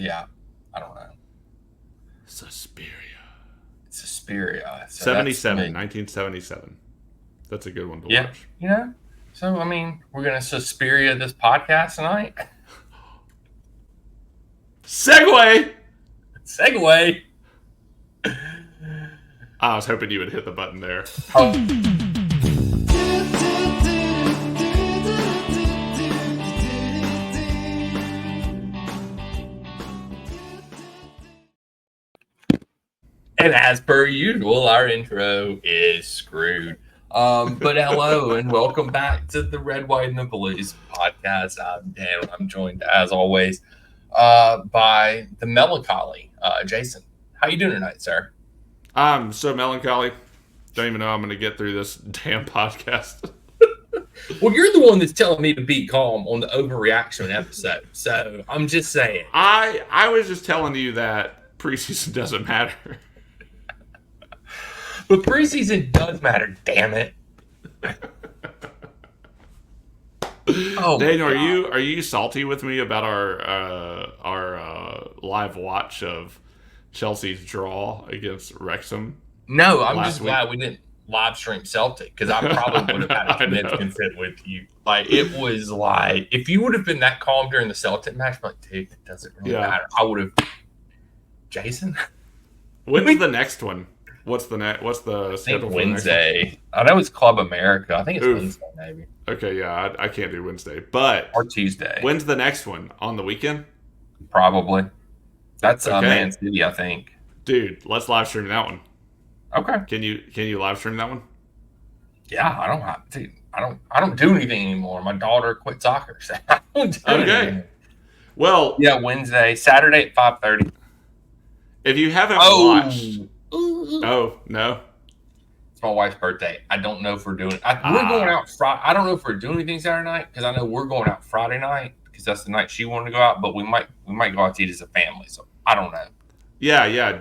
Yeah, I don't know. Suspiria. Suspiria. So that's 77, me. 1977. That's a good one to Yeah, watch. So I mean, we're gonna Suspiria this podcast tonight. Segway! Segue. I was hoping you would hit the button there. Oh, and as per usual, our intro is screwed. But hello and welcome back to the Red, White, and the Blues podcast. I'm Dan. I'm joined as always by the melancholy Jason. How you doing tonight, sir? I'm so melancholy. Don't even know how I'm going to get through this damn podcast. Well, you're the one that's telling me to be calm on the overreaction episode. So I'm just saying. I was just telling you that preseason doesn't matter. But preseason does matter, damn it. Oh, Daniel, are you salty with me about our live watch of Chelsea's draw against Wrexham? No, I'm last just glad we didn't live stream Celtic because I probably would have had a I know. consent with you. Like, it was like, if you would have been that calm during the Celtic match, I'm like, dude, it doesn't really matter. I would have. Jason? When's the next one? What's the schedule for Wednesday. I know it's Club America. I think it's Wednesday, maybe. Okay, yeah, I can't do Wednesday, but or Tuesday. When's the next one? On the weekend? Probably. That's Man City, I think. Dude, let's live stream that one. Okay. Can you live stream that one? Yeah, I don't have to. I don't do anything anymore. My daughter quit soccer, so I don't do anything. Well, yeah, Wednesday, Saturday at 5:30. If you haven't watched, no, it's my wife's birthday. I don't know if we're doing. We're going out Friday. I don't know if we're doing anything Saturday night because I know we're going out Friday night because that's the night she wanted to go out. But we might go out to eat as a family. So I don't know. Yeah.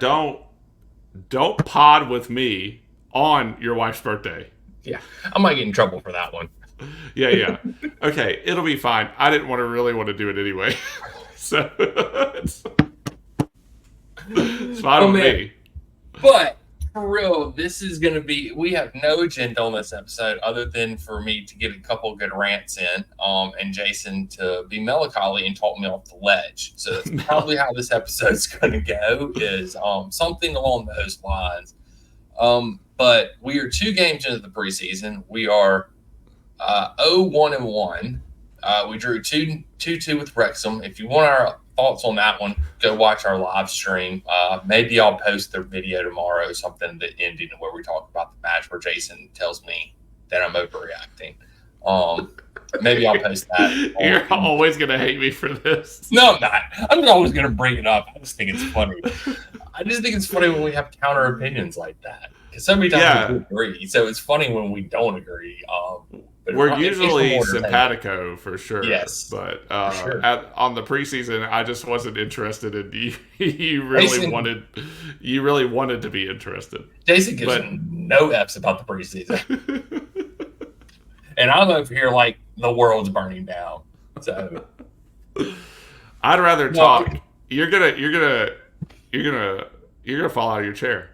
Don't pod with me on your wife's birthday. Yeah, I might get in trouble for that one. Yeah. Okay, it'll be fine. I didn't really want to do it anyway, so it's fine with me. But for real, this is going to be. We have no agenda on this episode other than for me to get a couple good rants in, and Jason to be melancholy and talk me off the ledge. So that's probably how this episode's going to go. Is something along those lines. But we are 2 games into the preseason. We are 0-1-1. We drew 2-2 with Wrexham. If you want our thoughts on that one, go watch our live stream. Maybe I'll post the video tomorrow, something that ended where we talk about the match where Jason tells me that I'm overreacting. Maybe I'll post that. You're always going to hate me for this. No, I'm not. I'm always going to bring it up. I just think it's funny. I just think it's funny when we have counter opinions like that. Because so many times we agree. So it's funny when we don't agree. We're usually simpatico for sure. Yes. But on the preseason, I just wasn't interested in you. You really wanted to be interested. Jason gives no F's about the preseason. And I'm over here like the world's burning down. So I'd rather talk. You're gonna fall out of your chair.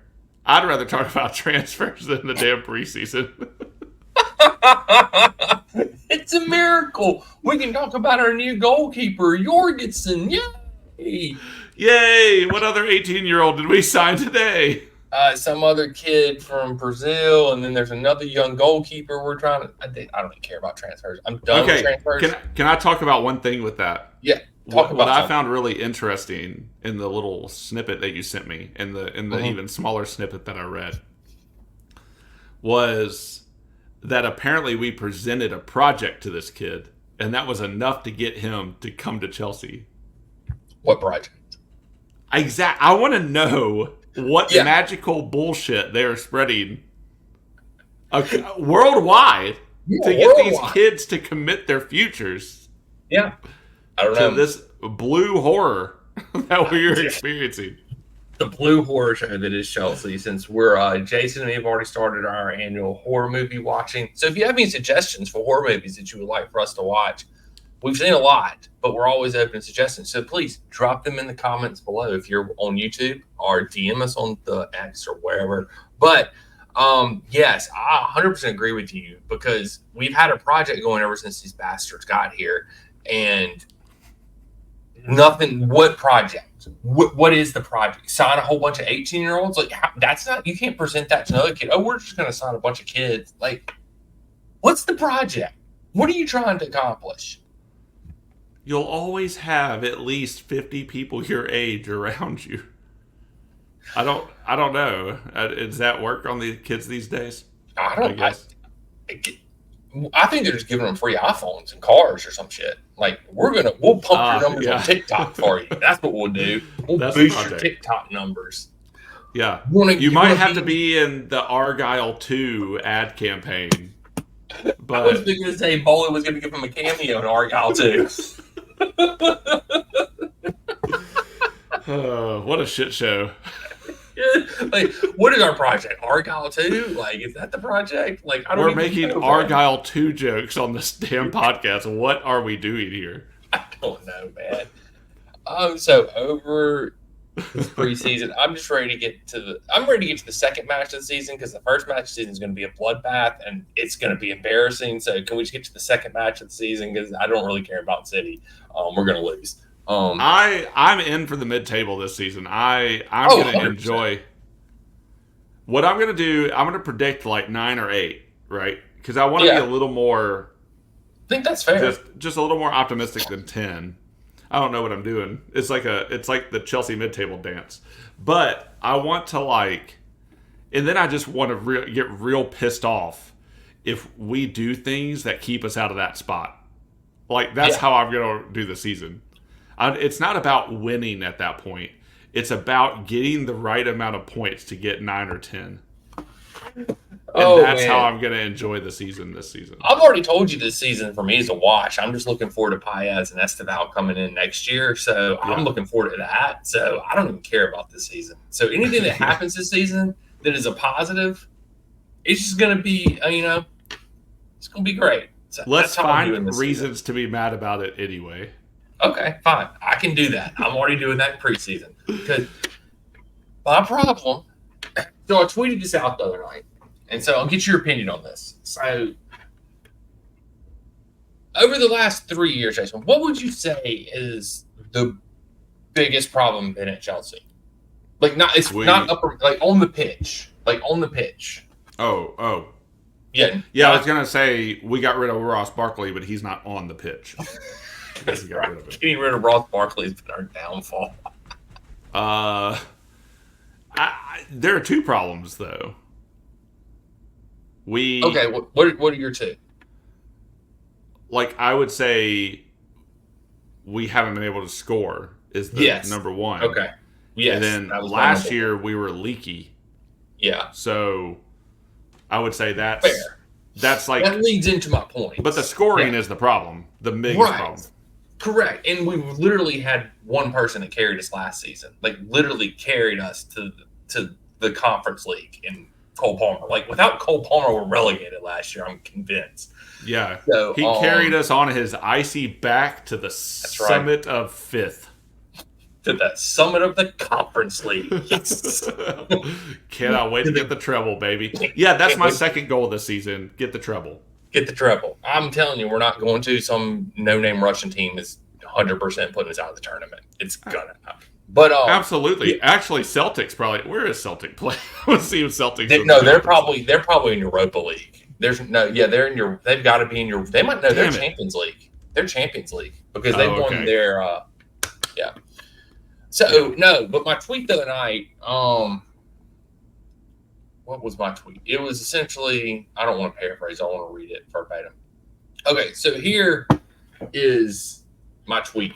I'd rather talk about transfers than the damn preseason. It's a miracle. We can talk about our new goalkeeper, Jorgensen. Yay! Yay! What other 18-year-old did we sign today? Some other kid from Brazil, and then there's another young goalkeeper we're trying to. I don't even care about transfers. I'm done with transfers. Can I talk about one thing with that? Yeah. What I found really interesting in the little snippet that you sent me, in the even smaller snippet that I read, was that apparently we presented a project to this kid, and that was enough to get him to come to Chelsea. What project? I want to know what magical bullshit they're spreading worldwide to get these kids to commit their futures. Yeah. I don't know. To this blue horror that we are experiencing. The blue horror show that is Chelsea, since we're Jason and me have already started our annual horror movie watching. So if you have any suggestions for horror movies that you would like for us to watch, we've seen a lot, but we're always open to suggestions. So please drop them in the comments below if you're on YouTube, or DM us on the X or wherever. But yes, I 100% agree with you, because we've had a project going ever since these bastards got here, and nothing. What project? What is the project? Sign a whole bunch of 18-year-olds? Like, that's not. You can't present that to another kid. Oh, we're just going to sign a bunch of kids. Like, what's the project? What are you trying to accomplish? You'll always have at least 50 people your age around you. I don't know. Does that work on the kids these days? I guess. I think they're just giving them free iPhones and cars or some shit. Like, we'll pump your numbers on TikTok for you. That's what we'll do. We'll boost your TikTok numbers. Yeah. You might have to be in the Argyle 2 ad campaign. But I was going to say Bowling was going to give him a cameo in Argyle 2. What a shit show. Like, what is our project? Argyle 2? Like, is that the project? Like, we're making Argyle 2 jokes on this damn podcast. What are we doing here? I don't know, man. So over this preseason, I'm ready to get to the second match of the season, because the first match of the season is going to be a bloodbath and it's going to be embarrassing. So can we just get to the second match of the season? Because I don't really care about City. We're going to lose. I'm in for the mid-table this season. I'm going to enjoy. What I'm going to do, I'm going to predict like 9 or 8, right? Because I want to be a little more. I think that's fair. Just a little more optimistic than 10. I don't know what I'm doing. It's like the Chelsea mid-table dance. But I want to and then I just want to get real pissed off if we do things that keep us out of that spot. Like, that's how I'm going to do the season. It's not about winning at that point. It's about getting the right amount of points to get 9 or 10. And that's how I'm going to enjoy the season this season. I've already told you this season for me is a wash. I'm just looking forward to Paez and Esteval coming in next year. So I'm looking forward to that. So I don't even care about this season. So anything that happens this season that is a positive, it's just going to be, it's going to be great. So let's find reasons to be mad about it anyway. Okay, fine. I can do that. I'm already doing that in preseason. Because my problem, so I tweeted this out the other night, and so I'll get your opinion on this. So, over the last 3 years, Jason, what would you say is the biggest problem been at Chelsea? Like, not upper, like on the pitch. Oh. Yeah. Yeah, I was going to say we got rid of Ross Barkley, but he's not on the pitch. Getting rid of Ross Barkley has been our downfall. There are 2 problems, though. Okay, what are your 2? Like, I would say we haven't been able to score is the number 1. Okay. Yes. And then last year we were leaky. Yeah. So I would say that's fair. That's like that leads into my point. But the scoring is the problem, the biggest problem. Correct. And we literally had one person that carried us last season. Like, literally carried us to the Conference League in Cole Palmer. Like, without Cole Palmer, we're relegated last year, I'm convinced. Yeah. So, he carried us on his icy back to the summit of 5th. To the summit of the Conference League. Yes. Cannot wait to get the treble, baby. Yeah, that's my second goal this season. Get the treble. Get the treble. I'm telling you, we're not going to. Some no-name Russian team is 100% putting us out of the tournament. It's gonna happen. But absolutely. Actually, Celtics probably. Where is Celtic play? Let's see if Celtics. They're probably in Europa League. They're in your. They've got to be in your. They might know they're Champions League. They're Champions League because they won their. Yeah. So no, but my tweet the other night. What was my tweet? It was essentially, I don't want to paraphrase, I want to read it verbatim. Okay, so here is my tweet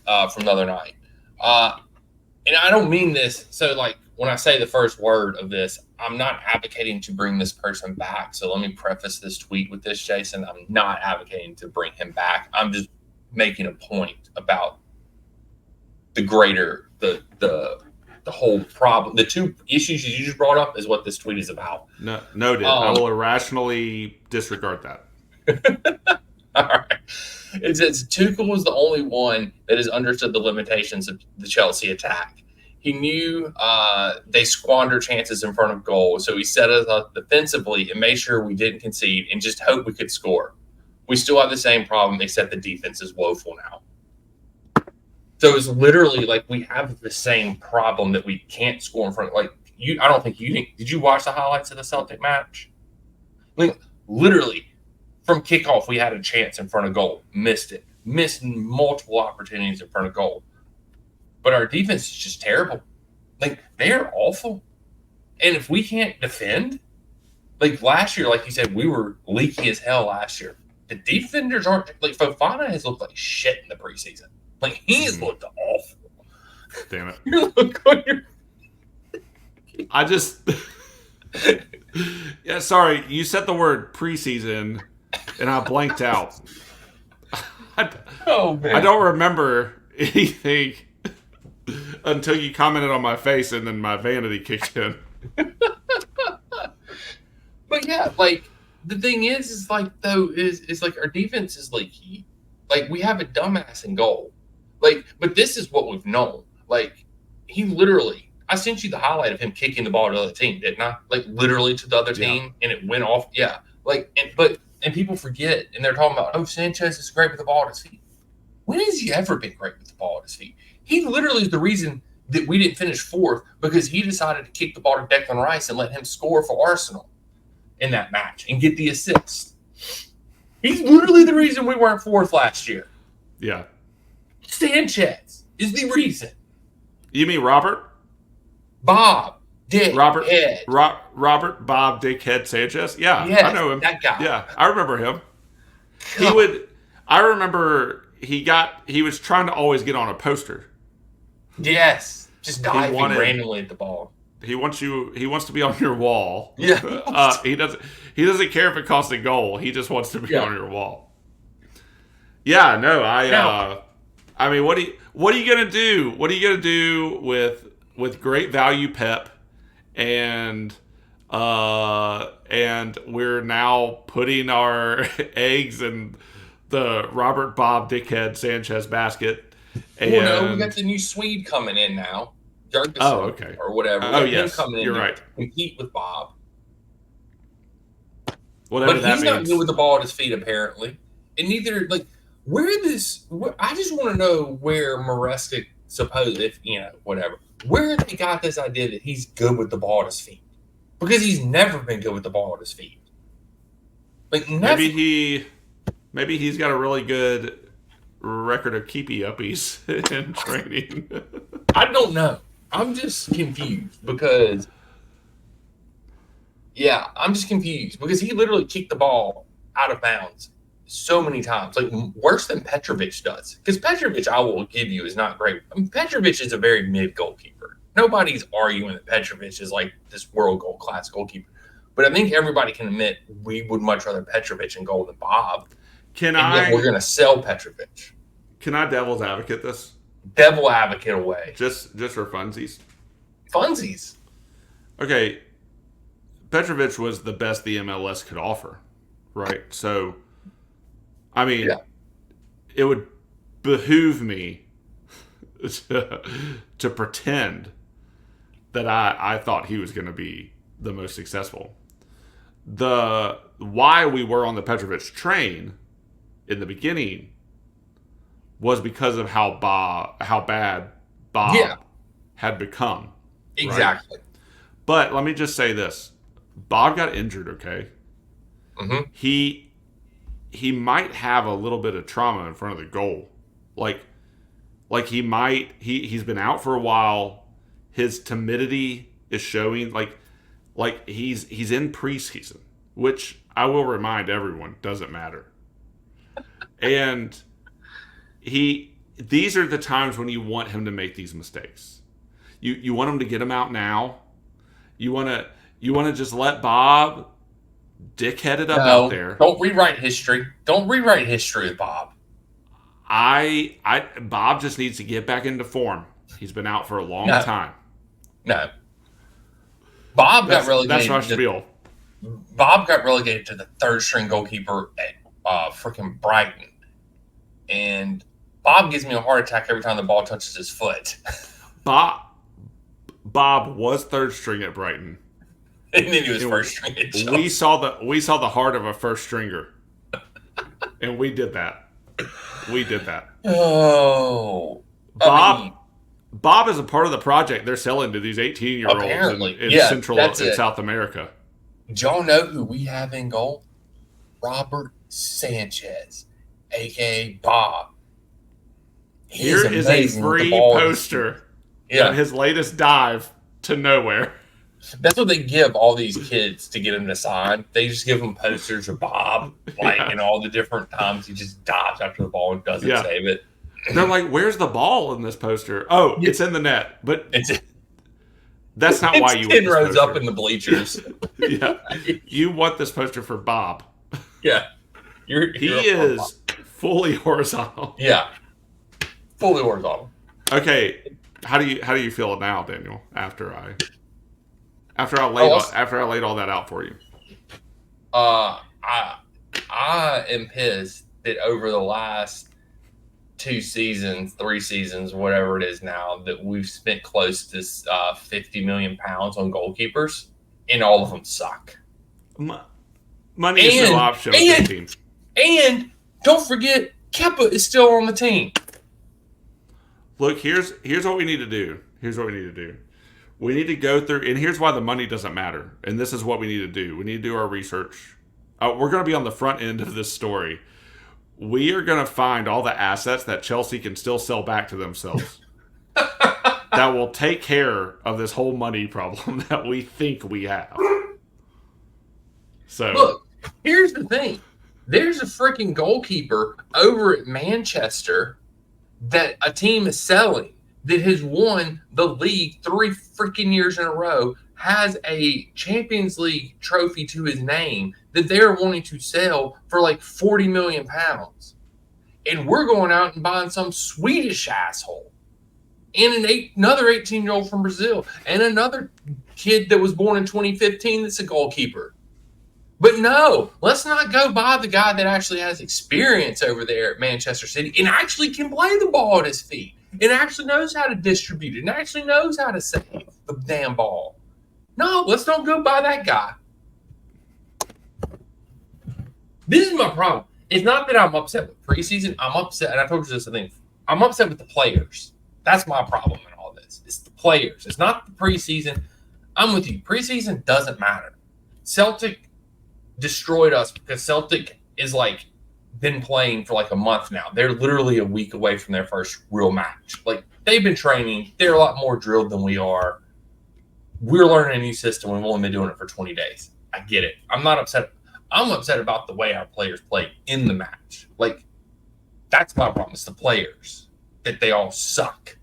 from the other night. And I don't mean this, so like when I say the first word of this, I'm not advocating to bring this person back. So let me preface this tweet with this, Jason. I'm not advocating to bring him back. I'm just making a point about the greater, the whole problem. The 2 issues you just brought up is what this tweet is about. No, noted. I will irrationally disregard that. All right. It says Tuchel was the only one that has understood the limitations of the Chelsea attack. He knew they squander chances in front of goal, so he set us up defensively and made sure we didn't concede and just hope we could score. We still have the same problem, except the defense is woeful now. So it's literally like we have the same problem that we can't score in front of. Like you, I don't think you did. You watch the highlights of the Celtic match? Like literally, from kickoff, we had a chance in front of goal, missed it, missed multiple opportunities in front of goal. But our defense is just terrible. Like they're awful, and if we can't defend, like last year, like you said, we were leaky as hell last year. The defenders aren't like Fofana has looked like shit in the preseason. Like he's looked awful. Damn it! You look on your. I just. Yeah, sorry. You said the word preseason, and I blanked out. Oh man! I don't remember anything until you commented on my face, and then my vanity kicked in. But yeah, like the thing is like though is like our defense is leaky. Like we have a dumbass in goal. Like, but this is what we've known. Like he literally, I sent you the highlight of him kicking the ball to the other team, didn't I? Like literally to the other team, and it went off. Yeah, like and people forget, and they're talking about, oh, Sanchez is great with the ball at his feet. When has he ever been great with the ball at his feet? He literally is the reason that we didn't finish fourth because he decided to kick the ball to Declan Rice and let him score for Arsenal in that match and get the assist. He's literally the reason we weren't fourth last year. Yeah. Sanchez is the reason. You mean Robert? Bob, Dick, Robert, Ed. Robert, Bob, Dickhead Sanchez. Yeah, Yes, I know him. that guy. Yeah, I remember him. He would. I remember he was trying to always get on a poster. Yes, just diving randomly at the ball. He wants to be on your wall. Yeah. He doesn't care if it costs a goal. He just wants to be on your wall. Yeah, no, I mean, what are you gonna do? What are you gonna do with great value Pep, and we're now putting our eggs in the Robert Bob Dickhead Sanchez basket. And, well, no, we got the new Swede coming in now. Oh, okay. Or whatever. Oh, yes. You're right. Compete with Bob. Whatever but that he's means. not good with the ball at his feet, apparently. And neither, like, I just want to know where Maresca whatever. Where they got this idea that he's good with the ball at his feet. Because he's never been good with the ball at his feet. Like, never. Maybe he's got a really good record of keepy uppies in training. I don't know. I'm just confused because, I'm just confused because he literally kicked the ball out of bounds so many times, like worse than Petrovic does. Because Petrovic, I will give you, is not great. I mean, Petrovic is a very mid goalkeeper. Nobody's arguing that Petrovic is like this world goal class goalkeeper. But I think everybody can admit we would much rather Petrovic in goal than Bob. We're going to sell Petrovic. Can I devil's advocate this? Devil advocate away. Just for funsies. Funsies. Okay. Petrovic was the best the MLS could offer, right? So, I mean, it would behoove me to pretend that I thought he was going to be the most successful. Why we were on the Petrovic train in the beginning was because of how bad Bob had become. Exactly. Right? But let me just say this. Bob got injured, okay? Mm-hmm. He might have a little bit of trauma in front of the goal. Like he's been out for a while. His timidity is showing like he's in preseason, which I will remind everyone doesn't matter. And these are the times when you want him to make these mistakes. You want him to get him out now. You want to just let Bob dickhead it up out there. Don't rewrite history. Don't rewrite history with Bob. Bob just needs to get back into form. He's been out for a long time. No. Bob got relegated. That's my spiel. Bob got relegated to the third string goalkeeper at freaking Brighton, and Bob gives me a heart attack every time the ball touches his foot. Bob was third string at Brighton. And then he was first string at Chelsea. We saw the heart of a first stringer, and we did that. Oh, Bob is a part of the project they're selling to these 18-year-olds in Central and South America. Do y'all know who we have in goal? Robert Sanchez, a.k.a. Bob. Here is a free poster of his latest dive to nowhere. That's what they give all these kids to get them to sign. They just give them posters of Bob, and all the different times he just dives after the ball and doesn't save it. They're like, "Where's the ball in this poster?" Oh, it's in the net, but that's not why you want this rows poster. up in the bleachers. You want this poster for Bob. Yeah, he is fully horizontal. Yeah, fully horizontal. Okay, how do you feel now, Daniel? After I laid all that out for you. I am pissed that over the last 2 seasons, 3 seasons, whatever it is now, that we've spent close to 50 million pounds on goalkeepers, and all of them suck. Money is no option with this team. And don't forget, Kepa is still on the team. Look, here's what we need to do. We need to go through, and here's why the money doesn't matter. And this is what we need to do. We need to do our research. We're going to be on the front end of this story. We are going to find all the assets that Chelsea can still sell back to themselves. That will take care of this whole money problem that we think we have. So look, here's the thing. There's a freaking goalkeeper over at Manchester that a team is selling that has won the league 3 freaking years in a row, has a Champions League trophy to his name that they're wanting to sell for like 40 million pounds. And we're going out and buying some Swedish asshole and another 18-year-old from Brazil and another kid that was born in 2015 that's a goalkeeper. But no, let's not go buy the guy that actually has experience over there at Manchester City and actually can play the ball at his feet and actually knows how to distribute it and actually knows how to save the damn ball. No, let's don't go buy that guy. This is my problem. It's not that I'm upset with preseason. I'm upset, and I told you this, I think. I'm upset with the players. That's my problem in all this. It's the players. It's not the preseason. I'm with you. Preseason doesn't matter. Celtic destroyed us because Celtic is like been playing for like a month now. They're literally a week away from their first real match. Like, they've been training. They're a lot more drilled than we are. We're learning a new system. We've only been doing it for 20 days. I get it. I'm not upset. I'm upset about the way our players play in the match. Like, that's my problem. It's the players. That they all suck.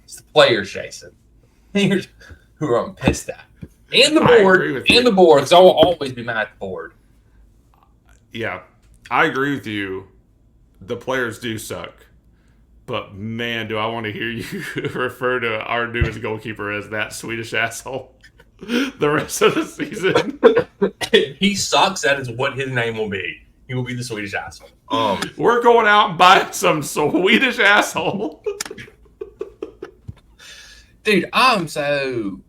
It's the players, Jason. Here's who I'm pissed at. And the board. And the board, because I will always be mad at the board. Yeah, I agree with you. The players do suck. But, man, do I want to hear you refer to our newest goalkeeper as that Swedish asshole the rest of the season. He sucks. That is what his name will be. He will be the Swedish asshole. We're going out and buying some Swedish asshole. Dude, I'm so...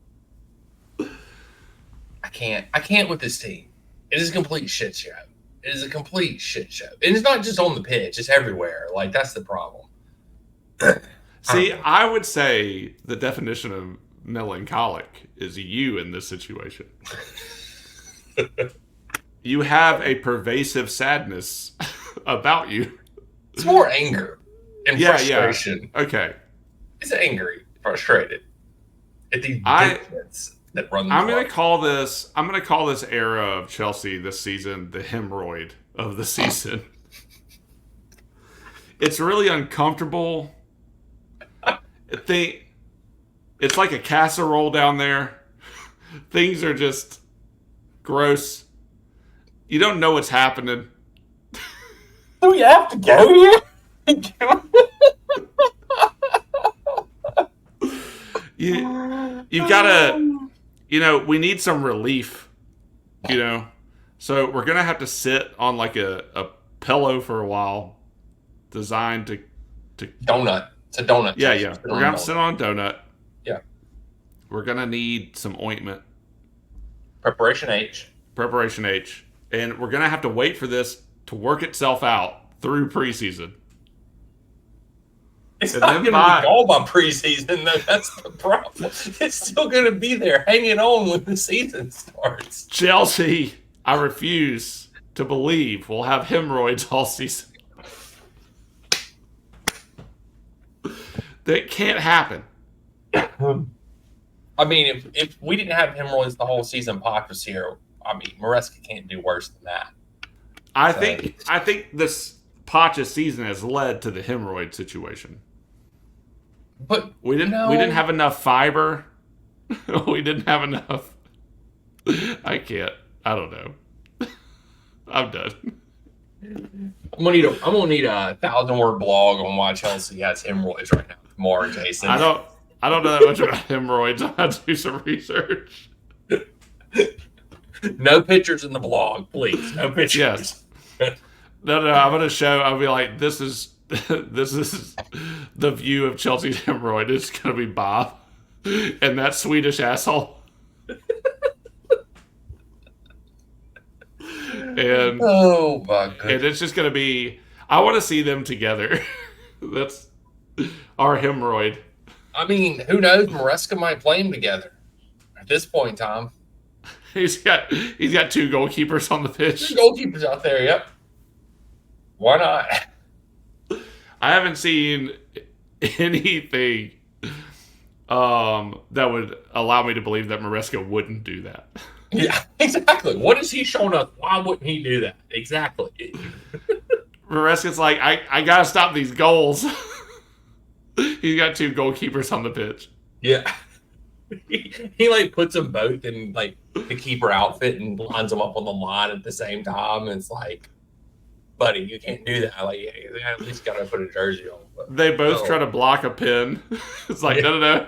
I can't with this team. It is a complete shit show. It is a complete shit show. And it's not just on the pitch. It's everywhere. Like, that's the problem. See, I would say the definition of melancholic is you in this situation. You have a pervasive sadness about you. It's more anger and frustration. Yeah. Okay. It's angry, frustrated at these dickheads that run the I'm going to call this era of Chelsea this season the hemorrhoid of the season. It's really uncomfortable. It's like a casserole down there. Things are just gross. You don't know what's happening. Do we have to go here? You've got to, we need some relief, So we're gonna have to sit on like a pillow for a while, designed to Donut. It's a donut. yeah, Jason. yeah. Sit We're on gonna a have to sit donut. on a donut. Yeah. We're gonna need some ointment, Preparation H. preparation H, and we're gonna have to wait for this to work itself out through preseason. It's And not then going to by be gone by preseason, though. That's the problem. It's still going to be there, hanging on when the season starts. Chelsea, I refuse to believe we'll have hemorrhoids all season. That can't happen. I mean, if we didn't have hemorrhoids the whole season, Pac was here. I mean, Maresca can't do worse than that. I think this Pacha season has led to the hemorrhoid situation. But We didn't have enough fiber. We didn't have enough. I can't. I don't know. I'm done. I'm gonna need a 1,000-word blog on why Chelsea has hemorrhoids right now. Tomorrow, Jason. I don't know that much about hemorrhoids. I have to do some research. No pictures in the blog, please. No pictures. Yes. No. I'm gonna show. I'll be like, this is the view of Chelsea's hemorrhoid. It's gonna be Bob and that Swedish asshole. And Oh my goodness. and it's just gonna be. I want to see them together. That's our hemorrhoid. I mean, who knows? Maresca might play them together at this point in time. He's got 2 goalkeepers on the pitch. 2 goalkeepers out there. Yep. Why not? I haven't seen anything that would allow me to believe that Maresca wouldn't do that. Yeah, exactly. What has he shown us? Why wouldn't he do that? Exactly. Maresca's like, I gotta stop these goals. He's got 2 goalkeepers on the pitch. Yeah. He like puts them both in like the keeper outfit and lines them up on the line at the same time. And it's like, buddy, you can't do that. Like, you at least gotta put a jersey on. But, They both try to block a pin. It's like, no.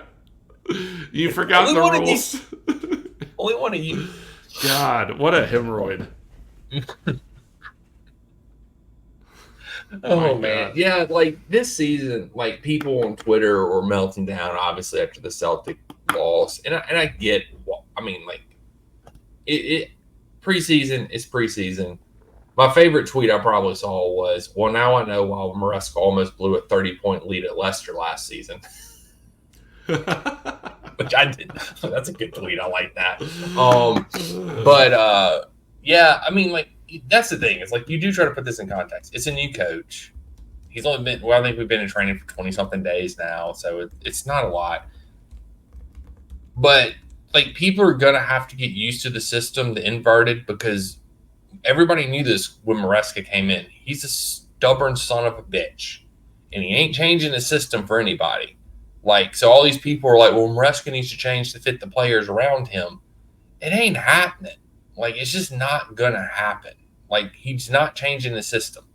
You forgot the rules. Only one of you. God, what a hemorrhoid. Oh man, yeah. Like this season, like people on Twitter were melting down, obviously after the Celtic loss, and I get. I mean, like it preseason is preseason. My favorite tweet I probably saw was, "Well, now I know why Maresca almost blew a 30-point lead at Leicester last season." Which I did. That's a good tweet. I like that. But yeah, I mean, like that's the thing. It's like you do try to put this in context. It's a new coach. He's only been. Well, I think we've been in training for 20-something days now, so it's not a lot. But like people are gonna have to get used to the system, the inverted, because everybody knew this when Maresca came in. He's a stubborn son of a bitch, and he ain't changing the system for anybody. Like, so all these people are like, well, Maresca needs to change to fit the players around him. It ain't happening. Like, it's just not going to happen. Like, he's not changing the system.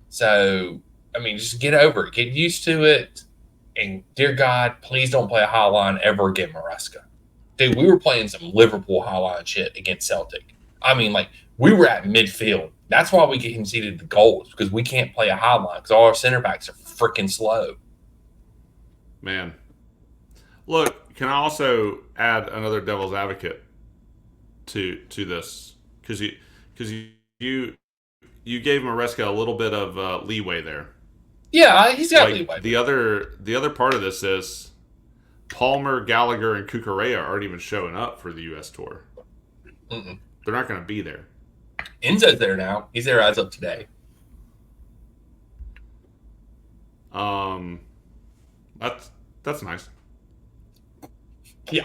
So, I mean, just get over it. Get used to it. And, dear God, please don't play a high line ever again, Maresca. Dude, we were playing some Liverpool high line shit against Celtic. I mean, like, we were at midfield. That's why we get conceded the goals, because we can't play a high line, because all our center backs are freaking slow. Man. Look, can I also add another devil's advocate to this? Because you gave Maresca a little bit of leeway there. Yeah, he's got leeway. The other part of this is Palmer, Gallagher, and Cucurella aren't even showing up for the U.S. tour. Mm-mm. They're not going to be there. Enzo's there now. He's there as of today. That's nice. Yeah.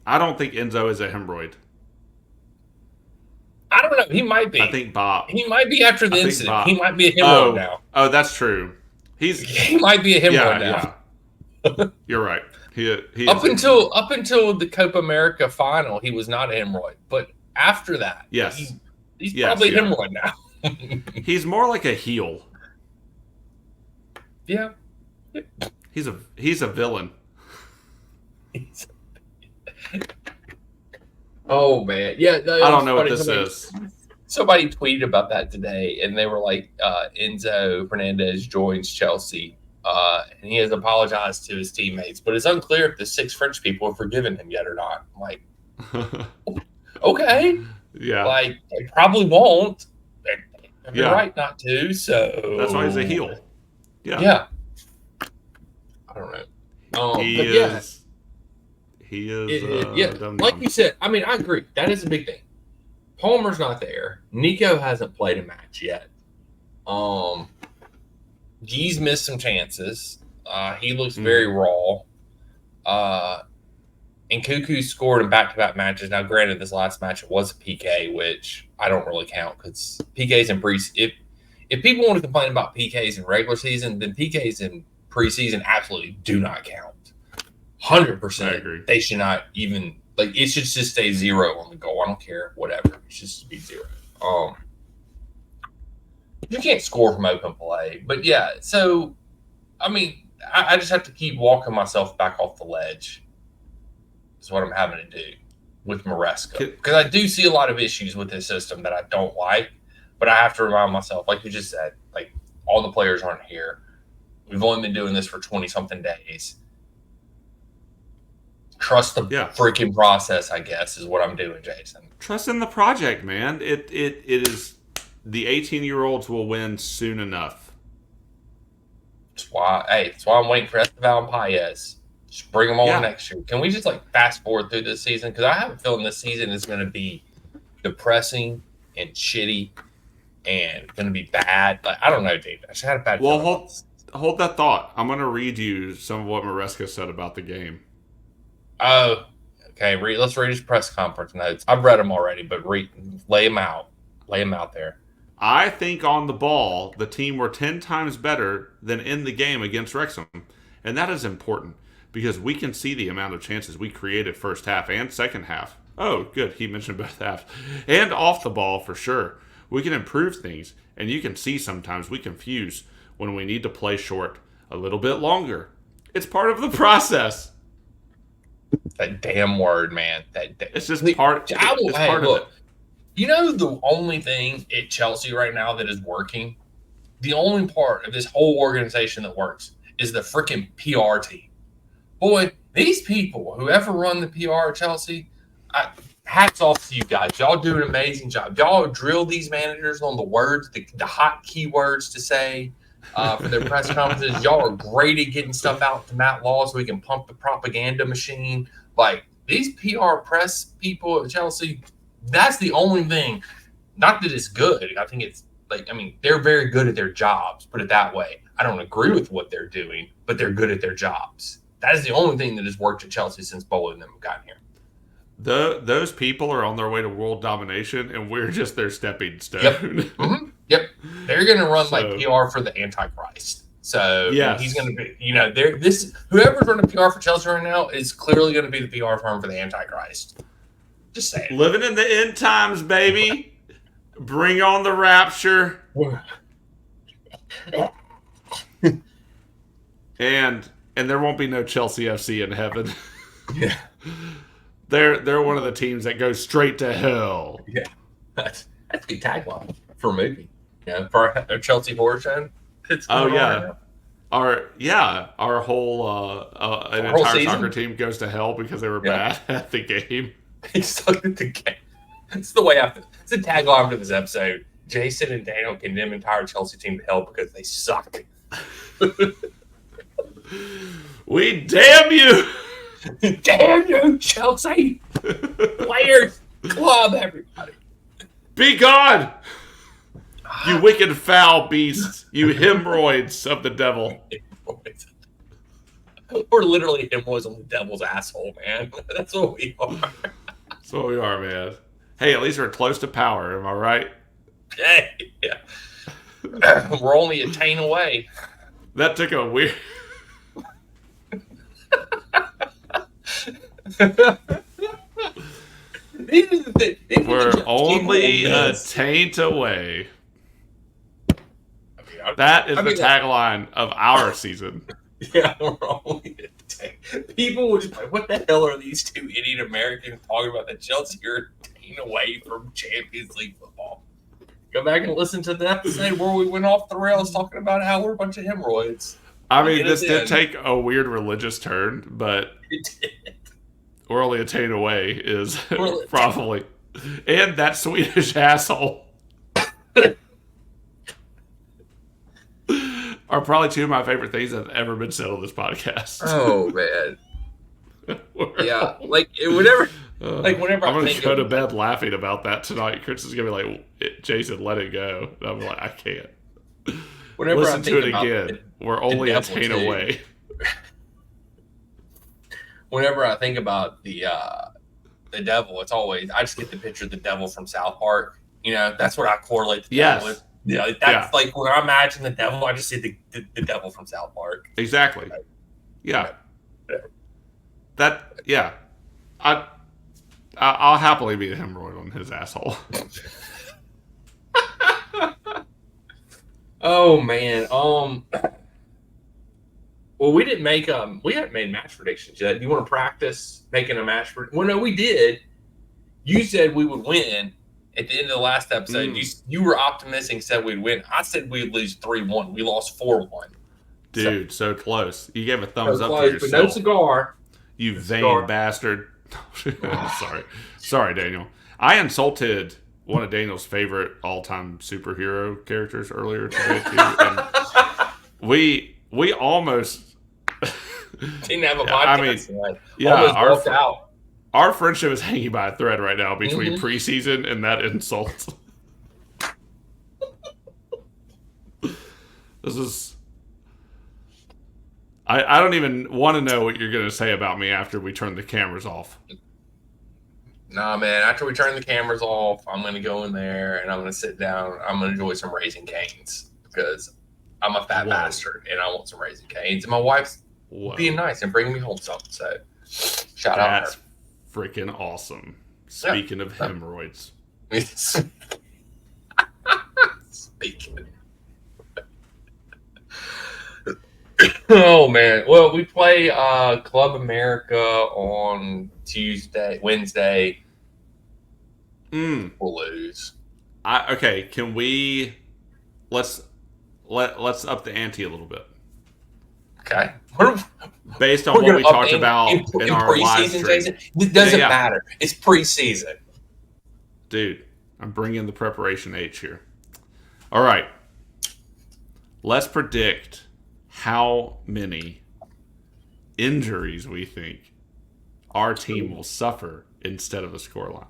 I don't think Enzo is a hemorrhoid. I don't know. He might be. I think Bob. He might be after the incident. He might be a hemorrhoid now. Oh, that's true. He might be a hemorrhoid now. Yeah. You're right. He up until the Copa America final, he was not a hemorrhoid. But after that, yes, he's probably a hemorrhoid now. He's more like a heel. Yeah. He's a villain. Oh man, yeah, no, I it don't was know what funny. this is. Somebody tweeted about that today, and they were like, Enzo Fernandez joins Chelsea, and he has apologized to his teammates, but it's unclear if the 6 French people have forgiven him yet or not. I'm like, okay, Yeah. like they probably won't. They have the Yeah. right not to. That's why he's a So heel. Yeah. yeah, I don't know. He But yeah, is. He is yeah, dum like dum. you said, I mean, I agree. That is a big thing. Palmer's not there. Nico hasn't played a match yet. Um, G's missed some chances. He looks very raw. And Cuckoo scored in back-to-back matches. Now, granted, this last match it was a PK, which I don't really count because PKs in pre. If people want to complain about PKs in regular season, then PKs in preseason absolutely do not count. I 100%. agree. They should not even like. It should just stay 0 on the goal. I don't care. Whatever. It should just be 0. You can't score from open play, but yeah. So, I mean, I just have to keep walking myself back off the ledge. Is what I'm having to do with Maresca because I do see a lot of issues with his system that I don't like, but I have to remind myself, like you just said, like all the players aren't here. We've only been doing this for 20 something days. Trust the freaking process, I guess, is what I'm doing, Jason. Trust in the project, man. It is the 18-year-olds will win soon enough. That's why I'm waiting for Esteval and Paez. Just bring them on next year. Can we just like fast forward through this season? Because I have a feeling this season is going to be depressing and shitty and going to be bad. Like, I don't know, David. I just had a bad feeling. Well, hold that thought. I'm going to read you some of what Maresca said about the game. Oh, okay. Let's read his press conference notes. I've read them already, but lay them out. Lay them out there. I think on the ball, the team were 10 times better than in the game against Wrexham. And that is important because we can see the amount of chances we created first half and second half. Oh, good. He mentioned both halves. And off the ball for sure. We can improve things. And you can see sometimes we confuse when we need to play short a little bit longer. It's part of the process. That damn word, man. It's just part. It's part of it. You know the only thing at Chelsea right now that is working, the only part of this whole organization that works is the freaking PR team. Boy, these people, whoever run the PR at Chelsea, hats off to you guys. Y'all do an amazing job. Y'all drill these managers on the words, the hot keywords to say for their press conferences. Y'all are great at getting stuff out to Matt Law so we can pump the propaganda machine. Like, these PR press people at Chelsea, that's the only thing. Not that it's good. I think it's like, I mean, they're very good at their jobs, put it that way. I don't agree with what they're doing, but they're good at their jobs. That is the only thing that has worked at Chelsea since Bolo and them have gotten here. Those people are on their way to world domination, and we're just their stepping stone. Yep. Mm-hmm. Yep. They're going to run like PR for the Antichrist. So he's going to be, whoever's running PR for Chelsea right now is clearly going to be the PR firm for the Antichrist. Just saying. Living in the end times, baby. Bring on the rapture. and there won't be no Chelsea FC in heaven. Yeah. They're one of the teams that goes straight to hell. Yeah. That's a good tagline for a movie. Yeah, for a Chelsea horror show. Oh yeah. Our whole entire season? soccer team goes to hell because they were bad at the game. They sucked at the game. It's the way after. It's a tagline for this episode. Jason and Daniel condemn entire Chelsea team to hell because they suck. We damn you! Damn you, Chelsea! Players, club, everybody. Be gone! You wicked foul beasts, you hemorrhoids of the devil. We're literally hemorrhoids on the devil's asshole, man. That's what we are. That's what we are, man. Hey, at least we're close to power, am I right? Hey, yeah. We're only a taint away. That took a weird... We're only a taint away. That is the tagline of our season. Yeah, we're only a People would just like, what the hell are these two idiot Americans talking about? That Chelsea are 10 away from Champions League football. Go back and listen to the episode where we went off the rails talking about how we're a bunch of hemorrhoids. I mean, this did take a weird religious turn, but we're only a 10 away is probably. And that Swedish asshole are probably two of my favorite things that have ever been said on this podcast. Oh, man. Yeah, like whenever I'm gonna go to bed laughing about that tonight. Chris is gonna be like, "Jason, let it go." And I'm like, "I can't." Whenever listen to it again, we're only a 10 away. Whenever I think about the devil, it's always I just get the picture of the devil from South Park. You know, that's what I correlate the devil with. Yeah, that's like when I imagine the devil, I just see the devil from South Park. Exactly. Yeah. That, yeah. I'll happily be a hemorrhoid on his asshole. Oh man. Well, we didn't make we hadn't made match predictions yet. Do you want to practice making a match prediction? Well, no, we did. You said we would win at the end of the last episode. You were optimistic, said we'd win. I said we'd lose 3-1. We lost 4-1. Dude, so close. You gave a thumbs up close, to yourself. But no cigar. You vain bastard. Sorry, Daniel. I insulted one of Daniel's favorite all-time superhero characters earlier today too. And we almost didn't have a podcast. Yeah, almost walked out. Our friendship is hanging by a thread right now between preseason and that insult. This is. I don't even want to know what you're going to say about me after we turn the cameras off. Nah, man. After we turn the cameras off, I'm going to go in there and I'm going to sit down. I'm going to enjoy some Raising Cane's because I'm a fat bastard and I want some Raising Cane's. And my wife's being nice and bringing me home something. So, shout out to her. That's freaking awesome. Speaking of hemorrhoids. Speaking. Oh man! Well, we play Club America on Wednesday. We'll lose. Okay, can we? Let's up the ante a little bit. Okay. Based on what we talked about in our live stream. Jason, it doesn't matter. It's preseason. Dude, I'm bringing the preparation H here. All right. Let's predict how many injuries we think our team will suffer instead of a scoreline.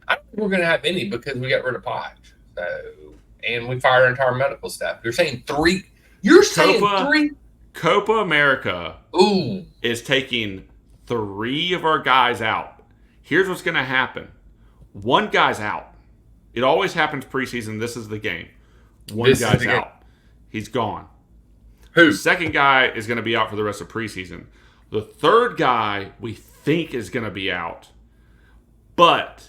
I don't think we're going to have any because we got rid of Podge. And we fired our entire medical staff. You're saying 3? You're saying 3? Copa America is taking 3 of our guys out. Here's what's going to happen. One guy's out. It always happens preseason. This is the game. One guy's out. He's gone. Who? The second guy is going to be out for the rest of preseason. The third guy we think is going to be out. But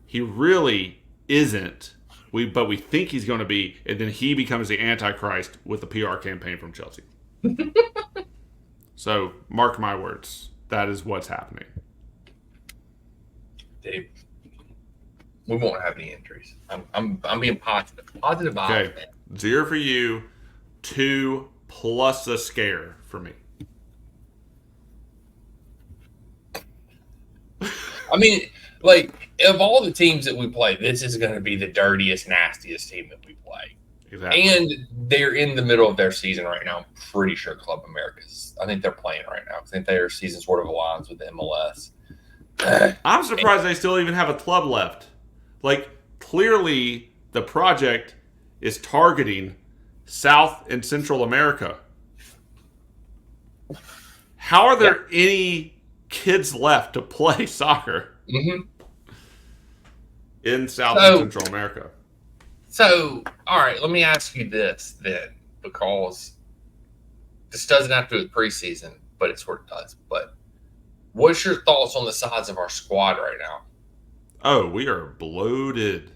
he really isn't. But we think he's going to be, and then he becomes the Antichrist with the PR campaign from Chelsea. So, mark my words. That is what's happening. Dave, we won't have any injuries. I'm being positive. Positive. Okay, 0 for you, 2 plus a scare for me. I mean, like, of all the teams that we play, this is going to be the dirtiest, nastiest team that we play. Exactly. And they're in the middle of their season right now. I'm pretty sure Club America's. I think they're playing right now. I think their season sort of aligns with the MLS. I'm surprised they still even have a club left. Like, clearly the project is targeting South and Central America. How are there any kids left to play soccer in South and Central America? So, all right, let me ask you this then, because this doesn't have to do with preseason, but it sort of does. But what's your thoughts on the size of our squad right now? Oh, we are bloated.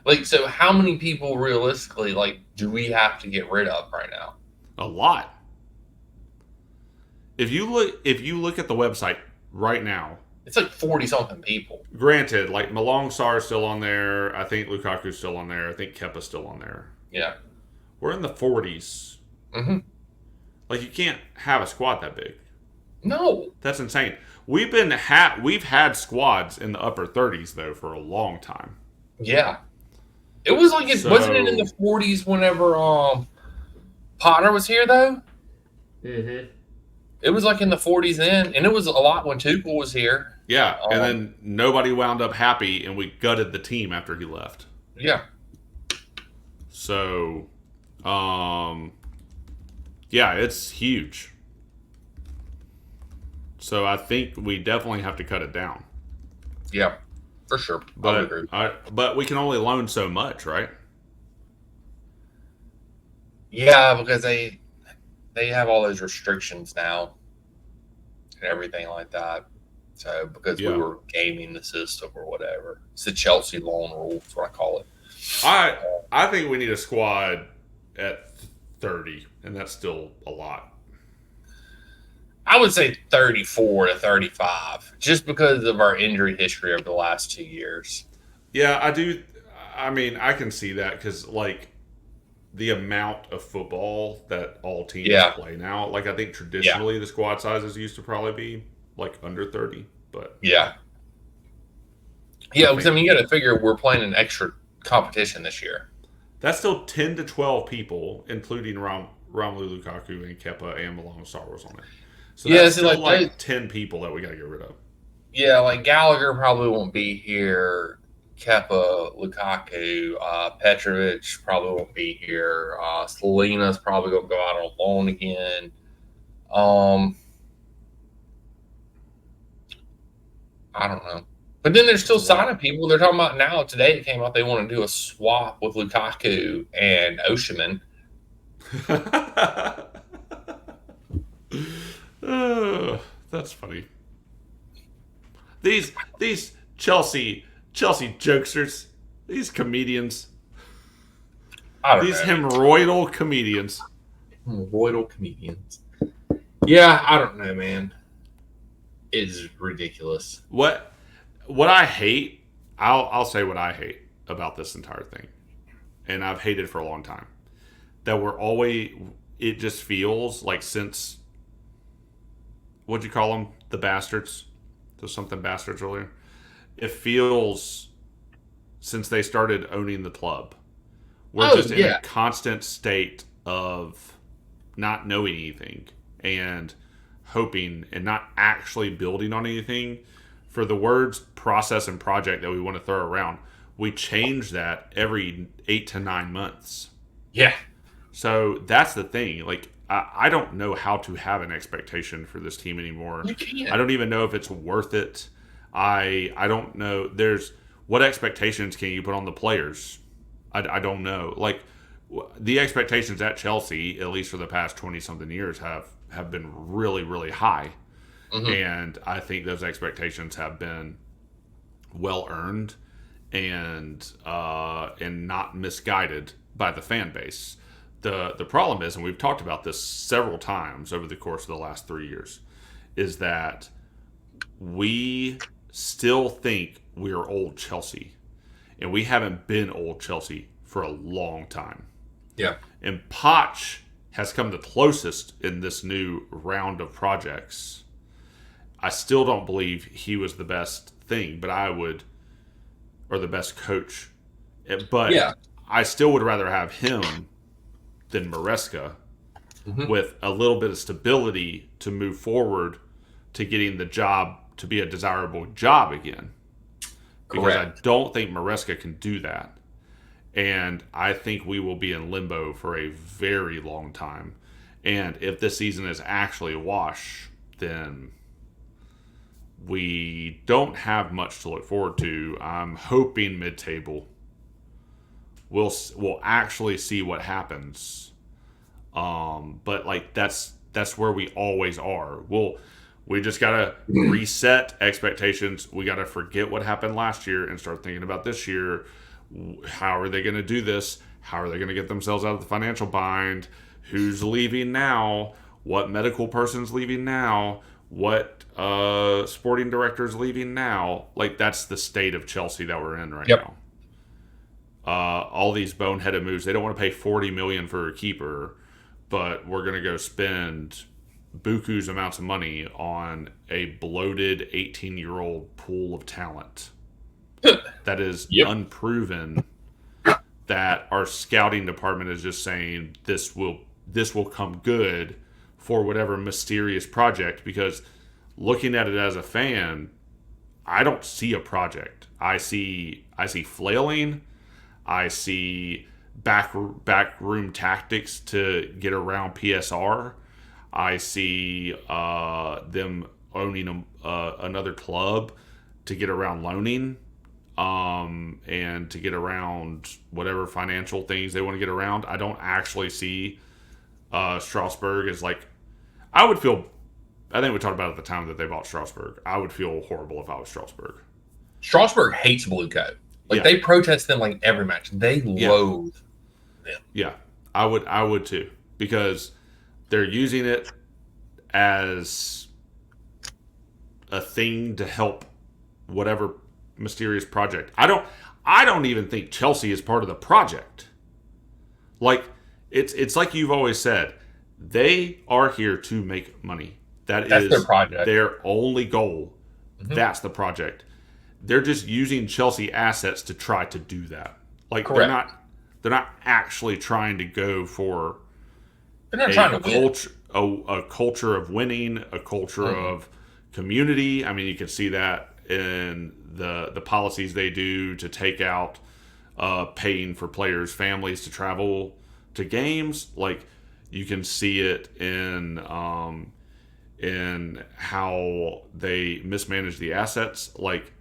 Like, so how many people realistically, like, do we have to get rid of right now? A lot. if you look at the website right now, It's like 40 something people. granted, like Malong Sarr is still on there. I think Lukaku's still on there. I think Kepa's still on there. Yeah. We're in the 40s. Mm-hmm. Like you can't have a squad that big. No. That's insane. We've had squads in the upper 30s though for a long time. Yeah. It was like wasn't it in the 40s whenever Potter was here though? Mm-hmm. It was like in the 40s then, and it was a lot when Tuchel was here. Yeah, and then nobody wound up happy, and we gutted the team after he left. Yeah. So, yeah, it's huge. So I think we definitely have to cut it down. Yeah, for sure. But we can only loan so much, right? Yeah, because they have all those restrictions now and everything like that. So because we were gaming the system or whatever, it's the Chelsea loan rule. That's what I call it. I think we need a squad at 30, and that's still a lot. I would say 34 to 35, just because of our injury history over the last 2 years. Yeah, I do. I mean, I can see that because, like, the amount of football that all teams play now. Like, I think traditionally the squad sizes used to probably be, like, under 30. But yeah, because, I mean, you got to figure we're playing an extra competition this year. That's still 10 to 12 people, including Romelu Lukaku and Kepa and Malong Sarr was on it. So that's still like 10 people that we got to get rid of. Yeah, like Gallagher probably won't be here. Kepa, Lukaku, Petrovic probably won't be here. Selena's probably going to go out on loan again. I don't know. But then they're still signing people. They're talking about now, today it came out, they want to do a swap with Lukaku and Oshiman. That's funny. These Chelsea jokesters, these comedians, these hemorrhoidal comedians. Hemorrhoidal comedians. Yeah, I don't know, man. It's ridiculous. What I hate, I'll say what I hate about this entire thing, and I've hated for a long time. That it just feels like since, what'd you call them? The bastards? There's something bastards earlier. It feels since they started owning the club, we're just in a constant state of not knowing anything and hoping and not actually building on anything. For the words process and project that we want to throw around, we change that every 8 to 9 months. Yeah. So that's the thing. Like, I don't know how to have an expectation for this team anymore. You can't. I don't even know if it's worth it. I don't know. What expectations can you put on the players? I don't know. Like, the expectations at Chelsea, at least for the past 20-something years, have been really, really high. Mm-hmm. And I think those expectations have been well earned and not misguided by the fan base. The problem is, and we've talked about this several times over the course of the last 3 years, is that we still think we are old Chelsea, and we haven't been old Chelsea for a long time. Yeah. And Poch has come the closest in this new round of projects. I still don't believe he was the best thing, or the best coach. But I still would rather have him than Maresca, with a little bit of stability to move forward to getting the job to be a desirable job again. Because I don't think Maresca can do that. And I think we will be in limbo for a very long time. And if this season is actually a wash, then we don't have much to look forward to. I'm hoping mid-table. We'll actually see what happens. But like that's where we always are. We just gotta reset expectations. We gotta forget what happened last year and start thinking about this year. How are they going to do this? How are they going to get themselves out of the financial bind? Who's leaving now? what medical person's leaving now, what sporting director's leaving now. Like, that's the state of Chelsea that we're in right Yep. now. All these boneheaded moves. They don't want to pay $40 million for a keeper, but we're going to go spend buku's amounts of money on a bloated 18-year-old pool of talent that is unproven, that our scouting department is just saying this will come good for whatever mysterious project. Because looking at it as a fan, I don't see a project. I see flailing. I see backroom tactics to get around PSR. I see them owning another club to get around loaning, and to get around whatever financial things they want to get around. I don't actually see Strasbourg as like, I would feel. I think we talked about it at the time that they bought Strasbourg. I would feel horrible if I was Strasbourg. Strasbourg hates Blue Coat. Like, they protest them like every match. They loathe them. Yeah, I would too, because they're using it as a thing to help whatever mysterious project. I don't even think Chelsea is part of the project. Like, it's like you've always said, they are here to make money. That's their project. Their only goal. Mm-hmm. That's the project. They're just using Chelsea assets to try to do that. Like, correct. They're not actually trying to go for a culture of winning, a culture of community. I mean, you can see that in the policies they do to take out paying for players' families to travel to games. Like, you can see it in how they mismanage the assets. Like,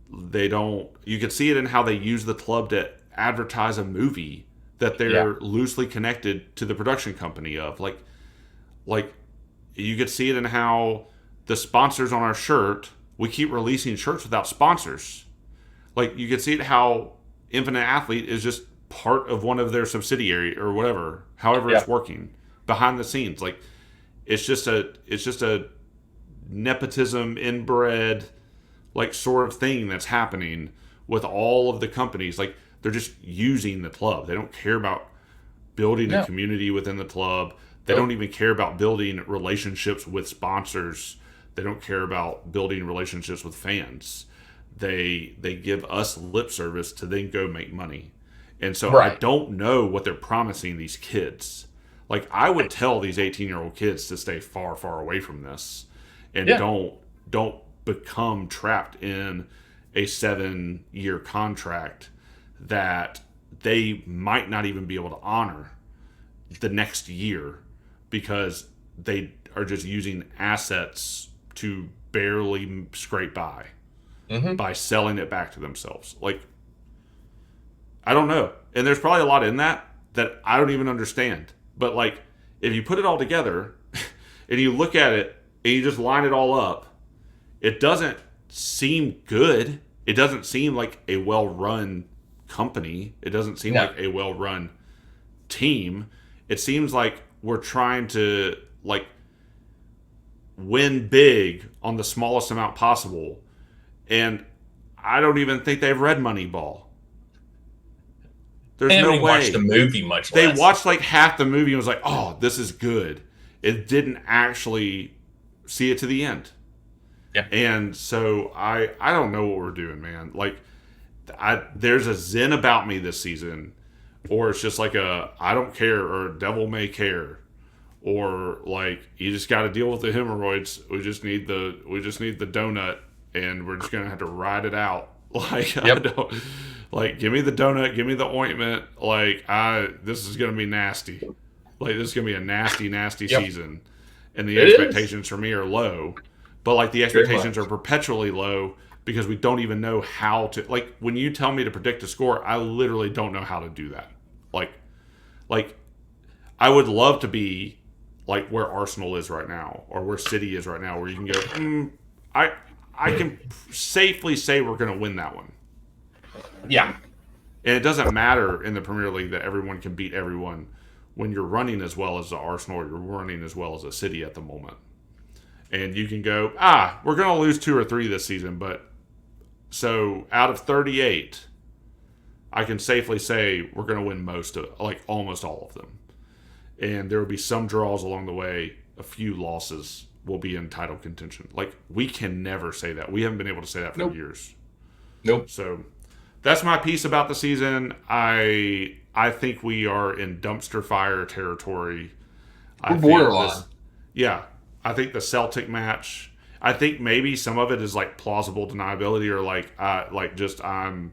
you can see it in how they use the club to advertise a movie that they're loosely connected to the production company of. Like you could see it in how the sponsors on our shirt, we keep releasing shirts without sponsors. Like, you could see it how Infinite Athlete is just part of one of their subsidiary or whatever, however it's working behind the scenes. Like, it's just a nepotism inbred, like, sort of thing that's happening with all of the companies. Like, they're just using the club. They don't care about building a community within the club. They don't even care about building relationships with sponsors. They don't care about building relationships with fans. They give us lip service to then go make money. And so I don't know what they're promising these kids. Like, I would tell these 18-year-old kids to stay far, far away from this, and don't become trapped in a 7-year contract that they might not even be able to honor the next year, because they are just using assets to barely scrape by selling it back to themselves. Like, I don't know. And there's probably a lot in that I don't even understand. But, like, if you put it all together and you look at it and you just line it all up, it doesn't seem good. It doesn't seem like a well-run company. It doesn't seem like a well-run team. It seems like we're trying to, like, win big on the smallest amount possible. And I don't even think they've read Moneyball. There's no way. Watched the movie much less. They less. watched like half the movie and was like, "Oh, this is good." It didn't actually see it to the end. Yeah. And so I don't know what we're doing, man. Like, there's a zen about me this season, or it's just like a I don't care, or devil may care, or like you just got to deal with the hemorrhoids. We just need the donut, and we're just gonna have to ride it out. Like, I don't. Like, give me the donut, give me the ointment. Like, this is going to be nasty. Like, this is going to be a nasty, nasty season. And the expectations for me are low. But, like, the expectations are perpetually low because we don't even know how to. Like, when you tell me to predict a score, I literally don't know how to do that. Like I would love to be, like, where Arsenal is right now, or where City is right now, where you can go, I can safely say we're going to win that one. Yeah. And it doesn't matter in the Premier League that everyone can beat everyone when you're running as well as the Arsenal, you're running as well as a City at the moment. And you can go, we're going to lose 2 or 3 this season, but so out of 38, I can safely say we're going to win almost all of them. And there will be some draws along the way. A few losses will be in title contention. Like, we can never say that. We haven't been able to say that for years. Nope. So that's my piece about the season. I think we are in dumpster fire territory. We're borderline. I think the Celtic match, I think maybe some of it is like plausible deniability, or I'm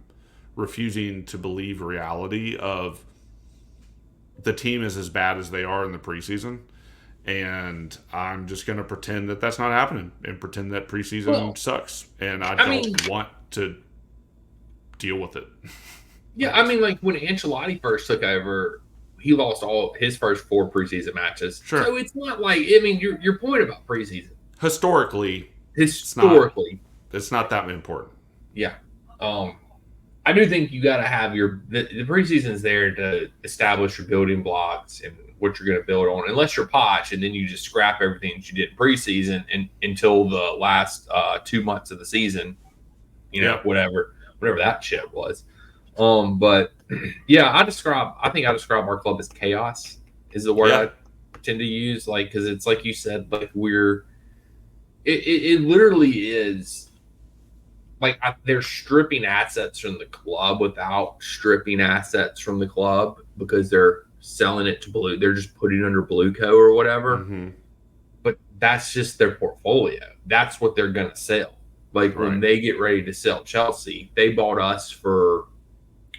refusing to believe reality of the team is as bad as they are in the preseason. And I'm just going to pretend that that's not happening and pretend that preseason sucks. And I don't want to deal with it. Yeah, I mean, like when Ancelotti first took over, he lost all his first 4 preseason matches. Sure. So it's not like, I mean, your point about preseason. Historically, it's not that important. Yeah. I do think you got to have the preseason's there to establish your building blocks and what you're going to build on, unless you're Poch, and then you just scrap everything that you did in preseason until the last 2 months of the season, whatever that shit was. But yeah, I think I describe our club as chaos is the word I tend to use, like, because it's like you said, like it literally is. Like, they're stripping assets from the club without stripping assets from the club because they're selling it to Blue. They're just putting it under Blueco or whatever. Mm-hmm. But that's just their portfolio. That's what they're going to sell. Like, when they get ready to sell Chelsea, they bought us for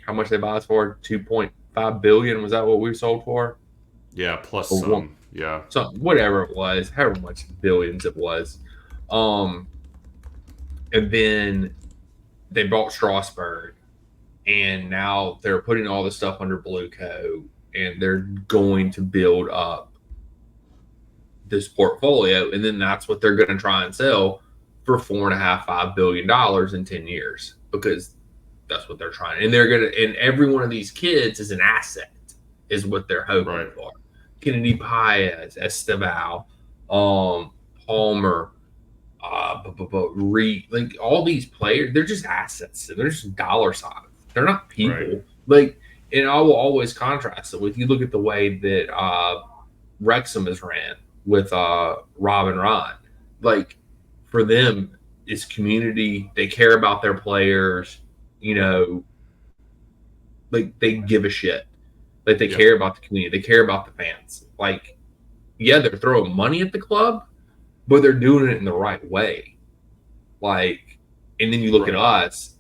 how much they bought us for? $2.5 billion. Was that what we sold for? Yeah, plus some. Yeah. So whatever it was, however much billions it was. And then they bought Strasbourg, and now they're putting all this stuff under Blueco, and they're going to build up this portfolio, and then that's what they're going to try and sell for $4.5-5 billion in 10 years, because that's what they're trying. And they're going to, and every one of these kids is an asset, is what they're hoping for. Kennedy Paez, Estevao, Palmer, like all these players, they're just assets. They're just dollar signs. They're not people. Right. Like, and I will always contrast it with, you look at the way that Wrexham is ran with Rob and Ron. Like, for them, it's community. They care about their players. Like, they give a shit. Like, they care about the community. They care about the fans. Like, yeah, they're throwing money at the club, but they're doing it in the right way. Like, and then you look at us,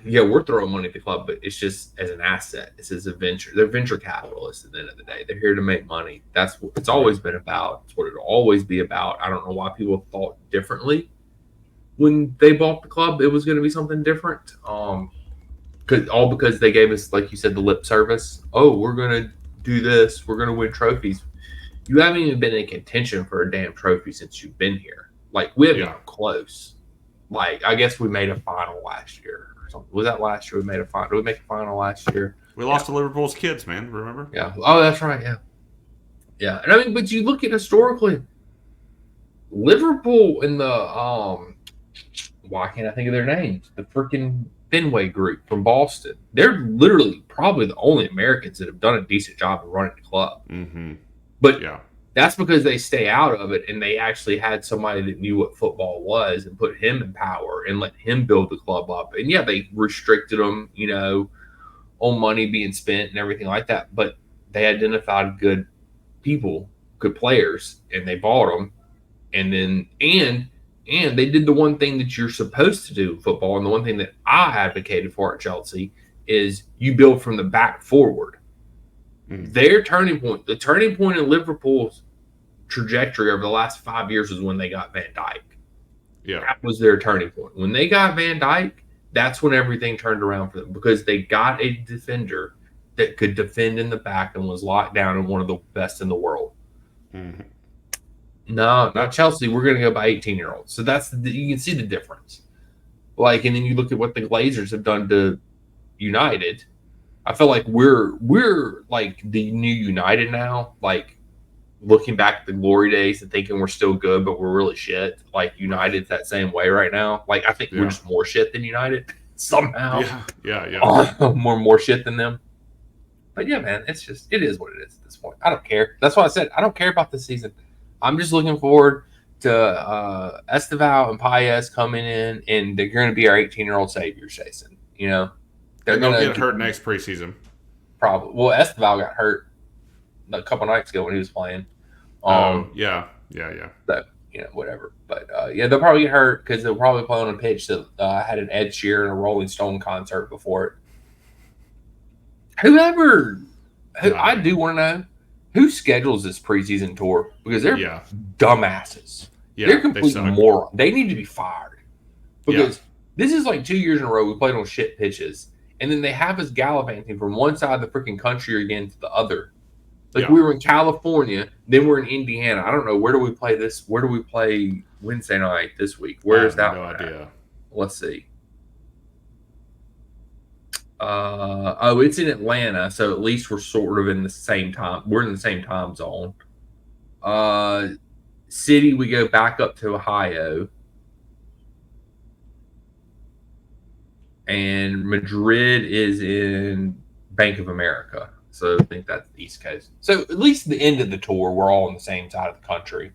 we're throwing money at the club, but it's just as an asset. It's as a venture. They're venture capitalists at the end of the day. They're here to make money. That's what it's always been about. It's what it'll always be about. I don't know why people thought differently when they bought the club. It was going to be something different. Because they gave us, like you said, the lip service. Oh, we're going to do this. We're going to win trophies. You haven't even been in contention for a damn trophy since you've been here. Like, we haven't been close. Like, I guess we made a final last year or something. Was that last year we made a final? Did we make a final last year? We lost to Liverpool's kids, man. Remember? Yeah. Oh, that's right. Yeah. Yeah. And I mean, but you look at historically, Liverpool and the why can't I think of their names? The freaking Fenway group from Boston. They're literally probably the only Americans that have done a decent job of running the club. Mm-hmm. But that's because they stay out of it, and they actually had somebody that knew what football was and put him in power and let him build the club up. And they restricted them, on money being spent and everything like that. But they identified good people, good players, and they bought them. And then, and they did the one thing that you're supposed to do in football, and the one thing that I advocated for at Chelsea is you build from the back forward. Their turning point, the turning point in Liverpool's trajectory over the last 5 years was when they got Van Dijk. Yeah. That was their turning point. When they got Van Dijk, that's when everything turned around for them, because they got a defender that could defend in the back and was locked down and one of the best in the world. Mm-hmm. No, not Chelsea. We're going to go by 18-year-olds. So you can see the difference. Like, and then you look at what the Glazers have done to United. I feel like we're like the new United now. Like looking back at the glory days and thinking we're still good, but we're really shit. Like United's that same way right now. Like I think we're Yeah. just more shit than United somehow. Yeah. Yeah. Yeah. More shit than them. But yeah, man, it is what it is at this point. I don't care. That's why I said I don't care about this season. I'm just looking forward to Esteval and Paez coming in, and they're going to be our 18-year-old saviors, Jason. You know, they're And they'll going get to hurt next preseason. probably. Well, Esteval got hurt a couple nights ago when he was playing. Oh, yeah. Yeah. Yeah. So, whatever. But yeah, they'll probably get hurt because they'll probably play on a pitch that had an Ed Sheeran and a Rolling Stone concert before it. I do want to know who schedules this preseason tour because they're dumbasses. Yeah, they're complete morons. They need to be fired because this is like 2 years in a row we played on shit pitches, and then they have us gallivanting from one side of the freaking country again to the other. Like we were in California, then we're in Indiana. I don't know, where do we play this? Where do we play Wednesday night this week? Where is that? No idea. Let's see. It's in Atlanta, so at least we're sort of in the same time. We're in the same time zone. City, we go back up to Ohio, and Madrid is in Bank of America. So I think that's the East Coast. So at least the end of the tour, we're all on the same side of the country.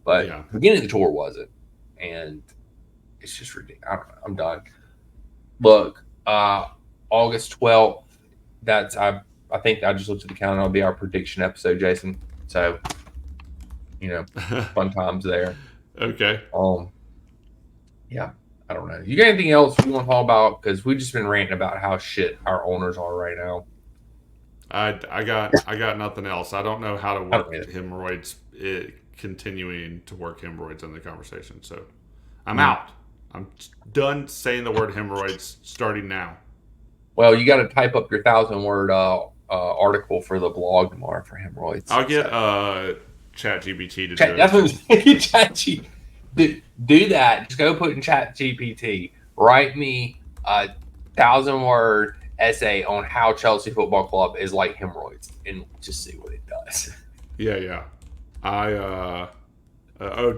But the beginning of the tour wasn't, and it's just ridiculous. I don't know. I'm done. Look, August 12th. I think I just looked at the calendar. It'll be our prediction episode, Jason. So, fun times there. Okay. Yeah. I don't know. You got anything else you want to talk about? Because we've just been ranting about how shit our owners are right now. I got nothing else. I don't know how to work hemorrhoids. Continuing to work hemorrhoids in the conversation. So, I'm out. I'm done saying the word hemorrhoids starting now. Well, you got to type up your 1,000-word article for the blog tomorrow for hemorrhoids. I'll get ChatGPT to do it. That's what I'm saying. ChatGPT. Do that. Just go put in ChatGPT. Write me a 1,000-word essay on how Chelsea Football Club is like hemorrhoids, and just see what it does. Yeah.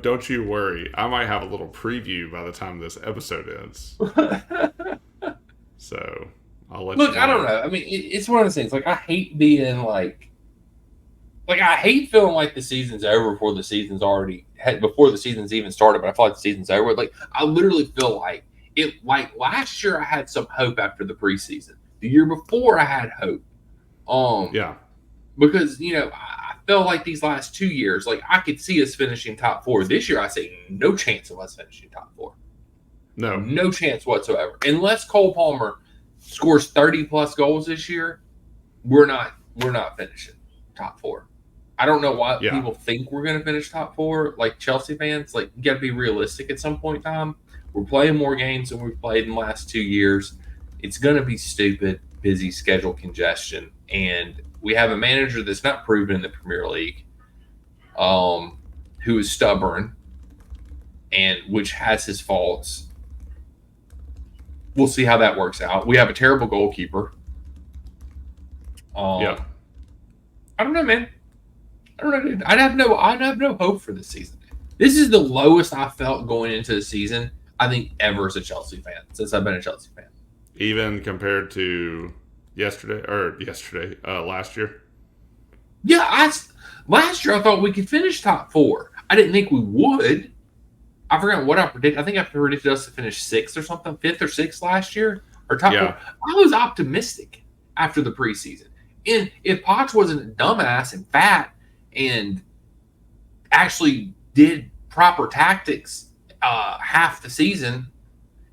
Don't you worry. I might have a little preview by the time this episode ends. So I'll let you know. I don't know. I mean, it's one of those things. Like, I hate being like I hate feeling like the season's over before the season's even started. But I feel like the season's over. Like, I literally feel like it. Like last year, I had some hope after the preseason. The year before, I had hope. Because I felt like these last 2 years, like I could see us finishing top 4. This year, I say no chance of us finishing top 4. No chance whatsoever. Unless Cole Palmer scores 30+ goals this year, we're not finishing top 4. I don't know why people think we're going to finish top 4. Like Chelsea fans, like you got to be realistic at some point in time. We're playing more games than we've played in the last 2 years. It's going to be stupid, busy schedule congestion, and we have a manager that's not proven in the Premier League, who is stubborn, and which has his faults. We'll see how that works out. We have a terrible goalkeeper. I don't know, man. I don't know, dude. I'd have no hope for this season. This is the lowest I felt going into the season, I think, ever as a Chelsea fan, since I've been a Chelsea fan. Even compared to last year? Yeah, last year I thought we could finish top 4. I didn't think we would. I forgot what I predicted. I think I predicted us to finish 6th or something, 5th or 6th last year, or top 4. I was optimistic after the preseason. And if Poch wasn't a dumbass and fat and actually did proper tactics half the season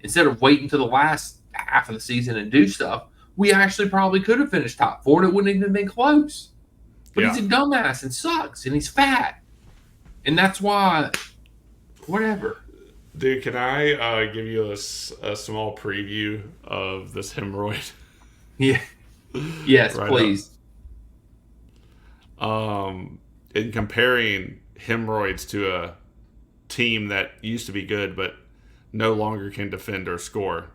instead of waiting to the last half of the season and do stuff, we actually probably could have finished top 4 and it wouldn't even been close. But he's a dumbass and sucks and he's fat. And that's why, whatever. Dude, can I give you a small preview of this hemorrhoid? Yeah. Yes, right please. In comparing hemorrhoids to a team that used to be good but no longer can defend or score,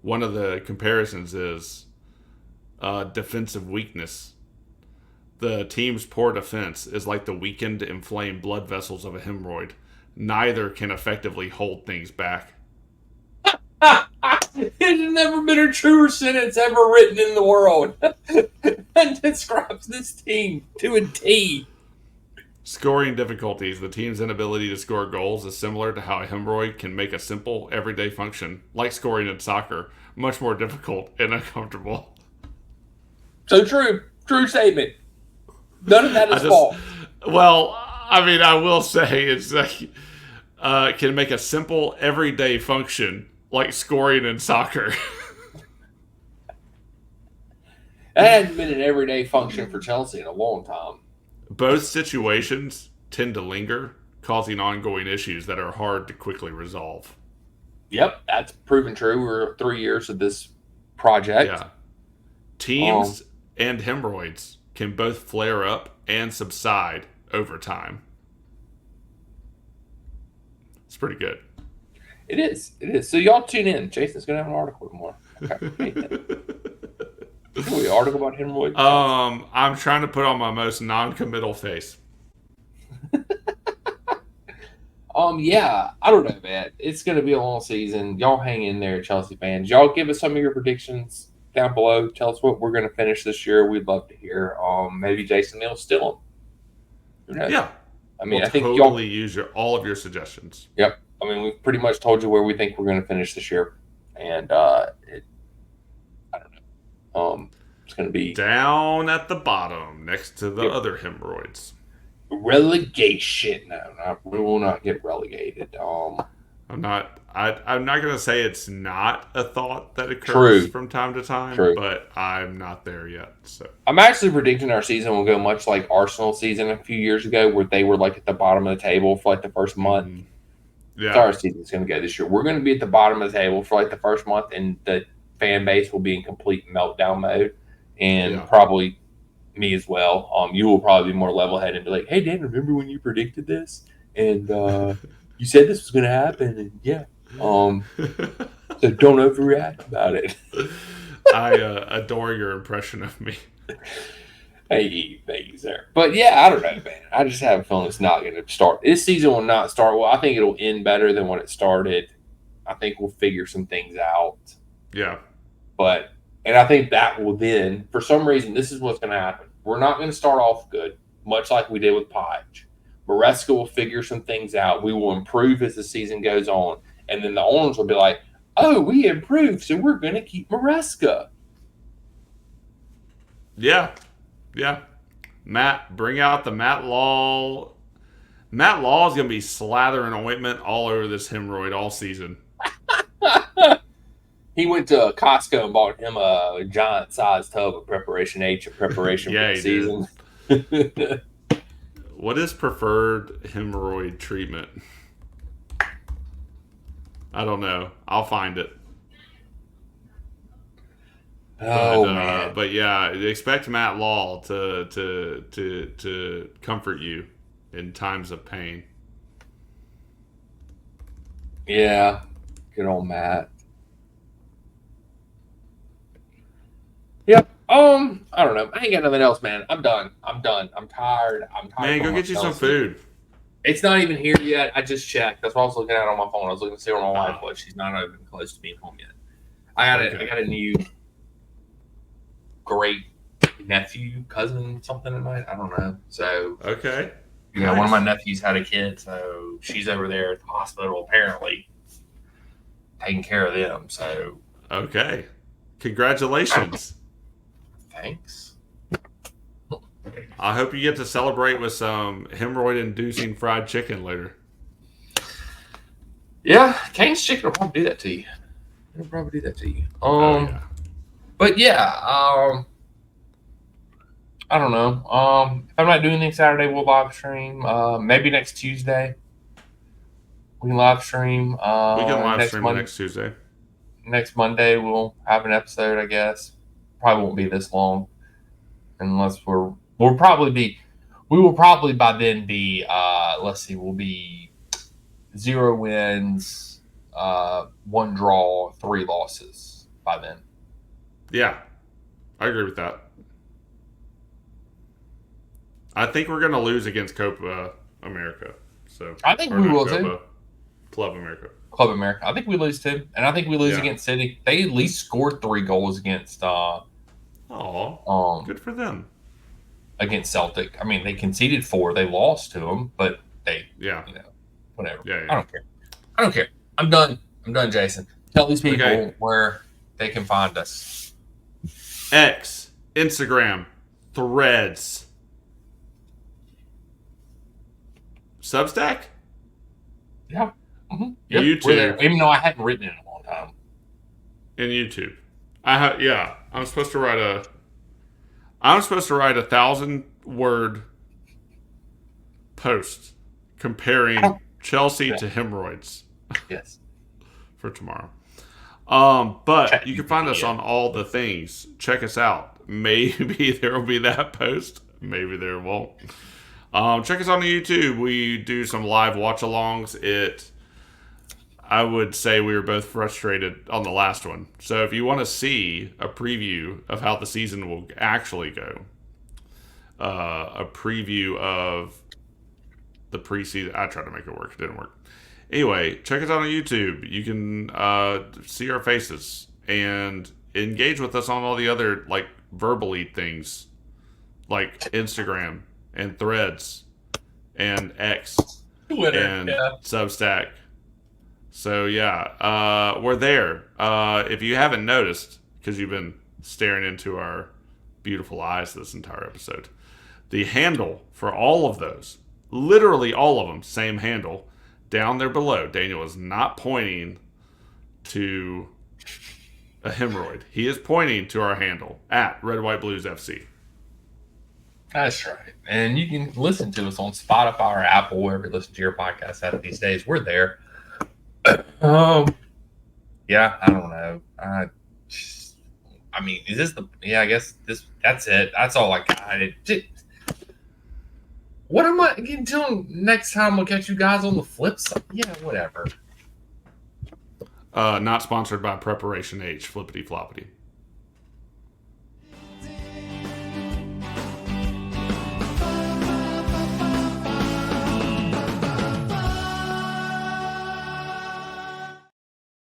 one of the comparisons is defensive weakness. The team's poor defense is like the weakened, inflamed blood vessels of a hemorrhoid. Neither can effectively hold things back. There's never been a truer sentence ever written in the world. That describes this team to a T. Scoring difficulties. The team's inability to score goals is similar to how a hemorrhoid can make a simple, everyday function, like scoring in soccer, much more difficult and uncomfortable. So true. True statement. None of that is false. Well, I mean, I will say it's like can make a simple, everyday function, like scoring in soccer. That hadn't been an everyday function for Chelsea in a long time. Both situations tend to linger, causing ongoing issues that are hard to quickly resolve. Yep, that's proven true. We're 3 years of this project. Yeah. Teams and hemorrhoids can both flare up and subside over time. It's pretty good. It is. It is. So y'all tune in. Jason's going to have an article tomorrow. Okay. An article about hemorrhoids? I'm trying to put on my most non-committal face. Yeah, I don't know, man. It's going to be a long season. Y'all hang in there, Chelsea fans. Y'all give us some of your predictions down below. Tell us what we're going to finish this year. We'd love to hear. Maybe Jason will steal them. Who knows? Yeah. I mean, I think totally use all of your suggestions. Yep. I mean, we've pretty much told you where we think we're going to finish this year, and I don't know. It's going to be down at the bottom next to the other hemorrhoids. Relegation. No, we will not get relegated. I'm not going to say it's not a thought that occurs from time to time, but I'm not there yet. So I'm actually predicting our season will go much like Arsenal season a few years ago, where they were like at the bottom of the table for like the first month. Yeah, so our season's going to go this year. We're going to be at the bottom of the table for like the first month, and the fan base will be in complete meltdown mode, and probably me as well. You will probably be more level-headed and be like, "Hey, Dan, remember when you predicted this? And you said this was going to happen, and so don't overreact about it." I adore your impression of me. Hey, thank you, sir. But yeah, I don't know, man. I just have a feeling it's not going to start. This season will not start well. I think it'll end better than when it started. I think we'll figure some things out. Yeah. And I think that will then, for some reason, this is what's going to happen. We're not going to start off good, much like we did with Podge. Maresca will figure some things out. We will improve as the season goes on. And then the owners will be like, oh, we improved, so we're going to keep Maresca. Yeah. Yeah. Matt, bring out the Matt Law. Matt Law is going to be slathering ointment all over this hemorrhoid all season. He went to Costco and bought him a giant-sized tub of Preparation H in preparation for the season. What is preferred hemorrhoid treatment? I don't know. I'll find it. Man. But yeah, expect Matt Law to comfort you in times of pain. Yeah, good old Matt. Yep. I don't know. I ain't got nothing else, man. I'm done. I'm tired. Man, go get you some food. It's not even here yet. I just checked. That's what I was looking at on my phone. I was looking to see where my wife was. She's not even close to being home yet. I got a new great nephew, cousin, something tonight. I don't know. So okay. Yeah, one of my nephews had a kid, so she's over there at the hospital apparently taking care of them. So okay. Congratulations. Thanks. I hope you get to celebrate with some hemorrhoid-inducing fried chicken later. Yeah, Kane's Chicken will probably do that to you. It'll probably do that to you. Yeah. But yeah, I don't know. If I'm not doing anything Saturday, we'll live stream. Maybe next Tuesday we can live stream. We can live stream next Tuesday. Next Monday we'll have an episode, I guess. Probably won't be this long, unless we will probably by then be let's see, we'll be 0 wins, 1 draw, 3 losses by then. Yeah. I agree with that. I think we're going to lose against Copa America. So I think or we not will Copa, too. Club America. Club America. I think we lose too, and I think we lose Yeah. against City. They at least scored 3 goals against Oh, good for them. against Celtic. I mean, they conceded 4. They lost to them, but they, Yeah. whatever. Yeah. I don't care. I don't care. I'm done. I'm done, Jason. Tell these people Okay. where they can find us. X, Instagram, Threads, Substack, Yeah. Mm-hmm. Yep. YouTube. We're there, even though I hadn't written it in a long time. and YouTube. I'm supposed to write a 1,000-word post comparing Chelsea to hemorrhoids Yes. for tomorrow. But you can find us on all the things. Check us out. Maybe there will be that post. Maybe there won't. Check us on the YouTube. We do some live watch-alongs. I would say we were both frustrated on the last one. So if you want to see a preview of how the season will actually go, a preview of the preseason, I tried to make it work. It didn't work. Anyway, check us out on YouTube. You can see our faces and engage with us on all the other like verbally things, like Instagram and Threads and X Twitter and Substack. So yeah, we're there. If you haven't noticed, because you've been staring into our beautiful eyes this entire episode, the handle for all of those, literally all of them, same handle, down there below. Daniel is not pointing to a hemorrhoid. He is pointing to our handle at Red White Blues FC. That's right. And you can listen to us on Spotify or Apple, wherever you listen to your podcast at these days. We're there. Yeah, I don't know. I mean, is this the? Yeah, I guess that's it. That's all I got. What am I until next time? We'll catch you guys on the flip side. Yeah, whatever. Not sponsored by Preparation H, flippity floppity.